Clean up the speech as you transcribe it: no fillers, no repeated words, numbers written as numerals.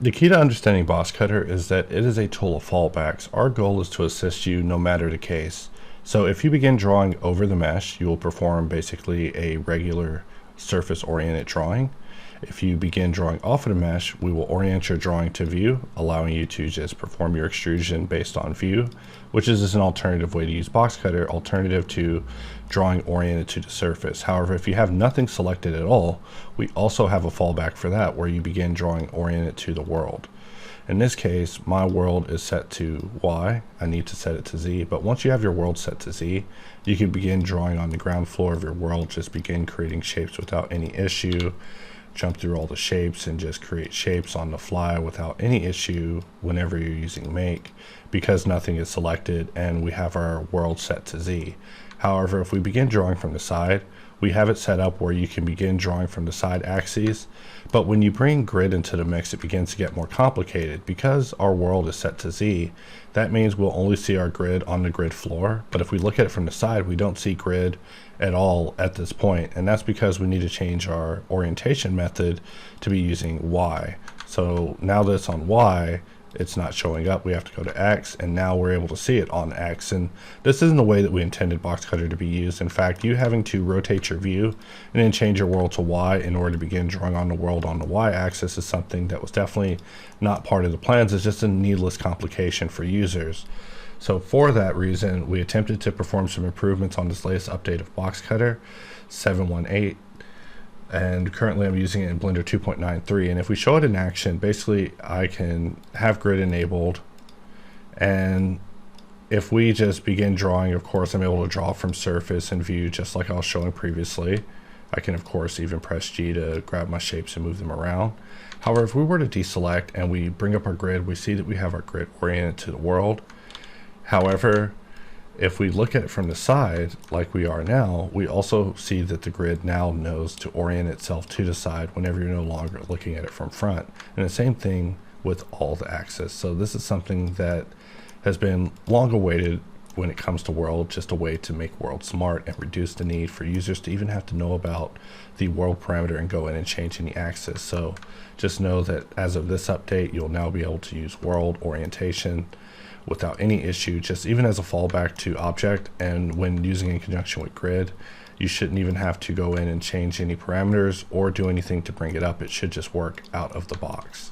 The key to understanding Boxcutter is that it is a tool of fallbacks. Our goal is to assist you no matter the case. So if you begin drawing over the mesh, you will perform basically a regular surface-oriented drawing. If you begin drawing off of the mesh, we will orient your drawing to view, allowing you to just perform your extrusion based on view, which is an alternative way to use Boxcutter, alternative to drawing oriented to the surface. However, if you have nothing selected at all, we also have a fallback for that, where you begin drawing oriented to the world. In this case, my world is set to Y. I need to set it to Z, but once you have your world set to Z, you can begin drawing on the ground floor of your world, just begin creating shapes without any issue, jump through all the shapes and just create shapes on the fly without any issue whenever you're using make, because nothing is selected and we have our world set to Z. However, if we begin drawing from the side, we have it set up where you can begin drawing from the side axes, but when you bring grid into the mix, it begins to get more complicated. Because our world is set to Z, that means we'll only see our grid on the grid floor, but if we look at it from the side, we don't see grid at all at this point, and that's because we need to change our orientation method to be using Y. So now that it's on Y, it's not showing up. We have to go to X, and now we're able to see it on X. And this isn't the way that we intended Boxcutter to be used. In fact, you having to rotate your view and then change your world to Y in order to begin drawing on the world on the Y axis is something that was definitely not part of the plans. It's just a needless complication for users. So for that reason, we attempted to perform some improvements on this latest update of Boxcutter 7.18. And currently I'm using it in Blender 2.93, and if we show it in action, basically I can have grid enabled, and if we just begin drawing, of course I'm able to draw from surface and view just like I was showing previously. I can of course even press G to grab my shapes and move them around. However, if we were to deselect and we bring up our grid, we see that we have our grid oriented to the world. However, if we look at it from the side, like we are now, we also see that the grid now knows to orient itself to the side whenever you're no longer looking at it from front. And the same thing with all the axes. So this is something that has been long awaited when it comes to world, just a way to make world smart and reduce the need for users to even have to know about the world parameter and go in and change any axis. So just know that as of this update, you'll now be able to use world orientation without any issue, just even as a fallback to object. And when using in conjunction with grid, you shouldn't even have to go in and change any parameters or do anything to bring it up. It should just work out of the box.